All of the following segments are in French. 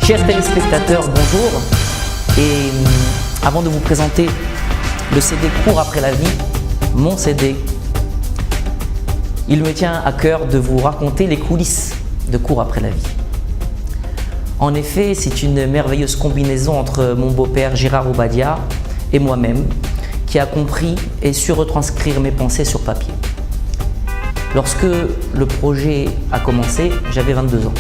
Chers téléspectateurs, bonjour. Et avant de vous présenter le CD Cours après la vie, mon CD, il me tient à cœur de vous raconter les coulisses de Cours après la vie. En effet, c'est une merveilleuse combinaison entre mon beau-père Gérard Obadia et moi-même qui a compris et su retranscrire mes pensées sur papier. Lorsque le projet a commencé, j'avais 22 ans.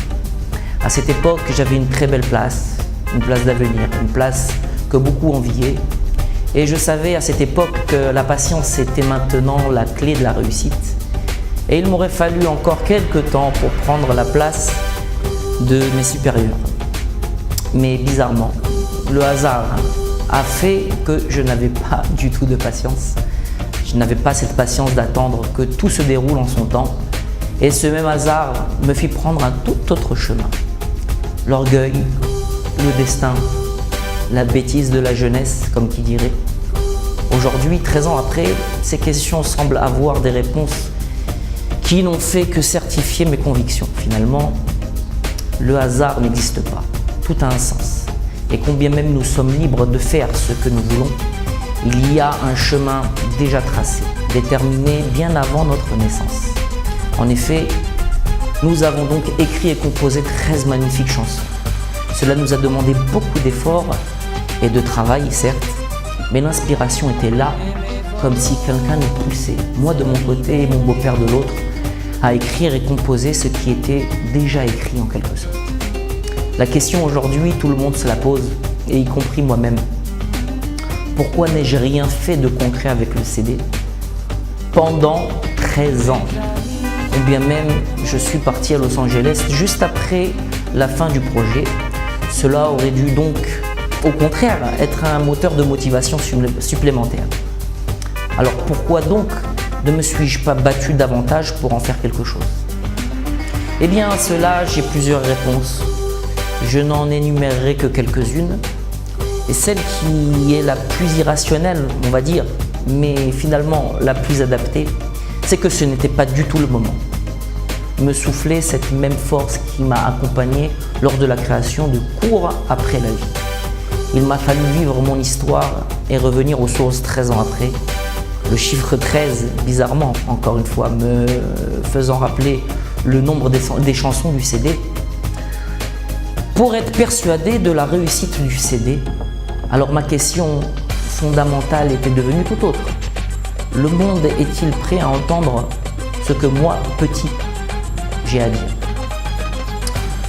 À cette époque, j'avais une très belle place, une place d'avenir, une place que beaucoup enviaient. Et je savais à cette époque que la patience était maintenant la clé de la réussite. Et il m'aurait fallu encore quelques temps pour prendre la place de mes supérieurs. Mais bizarrement, le hasard a fait que je n'avais pas du tout de patience. Je n'avais pas cette patience d'attendre que tout se déroule en son temps. Et ce même hasard me fit prendre un tout autre chemin. L'orgueil, le destin, la bêtise de la jeunesse, comme qui dirait. Aujourd'hui, 13 ans après, ces questions semblent avoir des réponses qui n'ont fait que certifier mes convictions. Finalement, le hasard n'existe pas. Tout a un sens. Et combien même nous sommes libres de faire ce que nous voulons, il y a un chemin déjà tracé, déterminé bien avant notre naissance. En effet, nous avons donc écrit et composé 13 magnifiques chansons. Cela nous a demandé beaucoup d'efforts et de travail, certes, mais l'inspiration était là, comme si quelqu'un nous poussait, moi de mon côté et mon beau-père de l'autre, à écrire et composer ce qui était déjà écrit en quelque sorte. La question aujourd'hui, tout le monde se la pose, et y compris moi-même. Pourquoi n'ai-je rien fait de concret avec le CD pendant 13 ans? Combien même je suis parti à Los Angeles juste après la fin du projet. Cela aurait dû donc, au contraire, être un moteur de motivation supplémentaire. Alors pourquoi donc ne me suis-je pas battu davantage pour en faire quelque chose? Eh bien à cela, j'ai plusieurs réponses. Je n'en énumérerai que quelques-unes. Et celle qui est la plus irrationnelle, on va dire, mais finalement la plus adaptée, c'est que ce n'était pas du tout le moment. Me souffler cette même force qui m'a accompagné lors de la création de Cours après la vie. Il m'a fallu vivre mon histoire et revenir aux sources 13 ans après. Le chiffre 13, bizarrement, encore une fois, me faisant rappeler le nombre des chansons du CD. Pour être persuadé de la réussite du CD, alors ma question fondamentale était devenue tout autre. Le monde est-il prêt à entendre ce que moi, petit, j'ai à dire?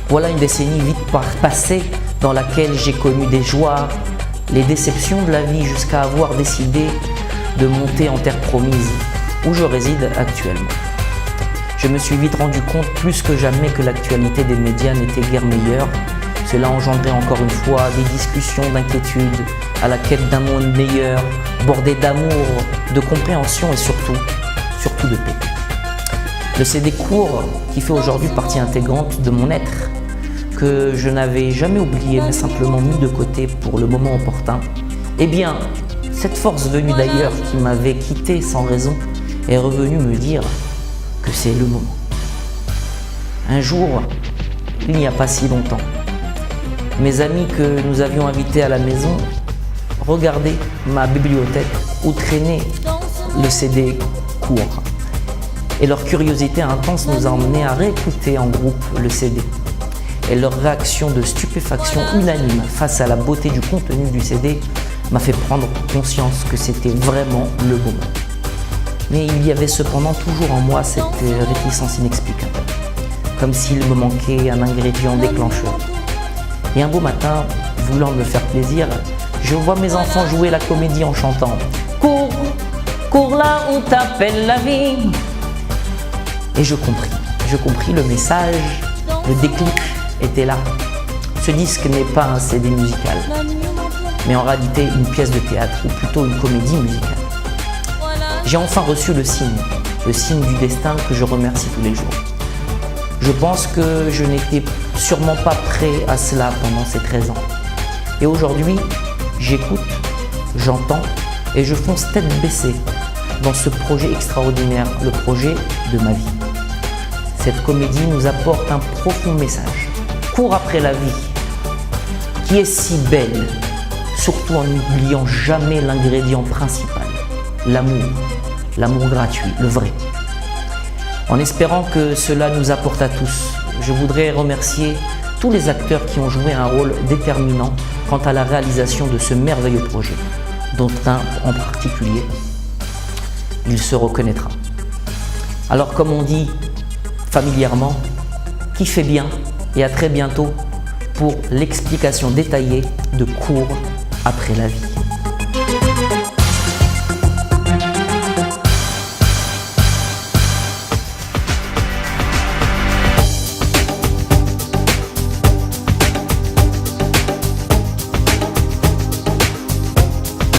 Voilà une décennie vite passée dans laquelle j'ai connu des joies, les déceptions de la vie jusqu'à avoir décidé de monter en terre promise, où je réside actuellement. Je me suis vite rendu compte plus que jamais que l'actualité des médias n'était guère meilleure. Cela engendrait encore une fois des discussions d'inquiétude, à la quête d'un monde meilleur, bordé d'amour, de compréhension et surtout de paix. Le CD Cours, qui fait aujourd'hui partie intégrante de mon être, que je n'avais jamais oublié mais simplement mis de côté pour le moment opportun, eh bien, cette force venue d'ailleurs qui m'avait quitté sans raison est revenue me dire que c'est le moment. Un jour, il n'y a pas si longtemps, mes amis que nous avions invités à la maison regardaient ma bibliothèque où traînait le CD Cours. Et leur curiosité intense nous a emmenés à réécouter en groupe le CD. Et leur réaction de stupéfaction unanime face à la beauté du contenu du CD m'a fait prendre conscience que c'était vraiment le moment. Mais il y avait cependant toujours en moi cette réticence inexplicable, comme s'il me manquait un ingrédient déclencheur. Et un beau matin, voulant me faire plaisir, je vois mes enfants jouer la comédie en chantant « Cours, cours là, on t'appelle la vie !» Et je compris le message, le déclic était là. Ce disque n'est pas un CD musical, mais en réalité une pièce de théâtre, ou plutôt une comédie musicale. J'ai enfin reçu le signe du destin que je remercie tous les jours. Je pense que je n'étais sûrement pas prêt à cela pendant ces 13 ans. Et aujourd'hui, j'écoute, j'entends et je fonce tête baissée dans ce projet extraordinaire, le projet de ma vie. Cette comédie nous apporte un profond message. Cours après la vie, qui est si belle, surtout en n'oubliant jamais l'ingrédient principal, l'amour gratuit, le vrai. En espérant que cela nous apporte à tous, je voudrais remercier tous les acteurs qui ont joué un rôle déterminant quant à la réalisation de ce merveilleux projet, dont un en particulier, il se reconnaîtra. Alors comme on dit familièrement, kiffez bien et à très bientôt pour l'explication détaillée de Cours après la vie.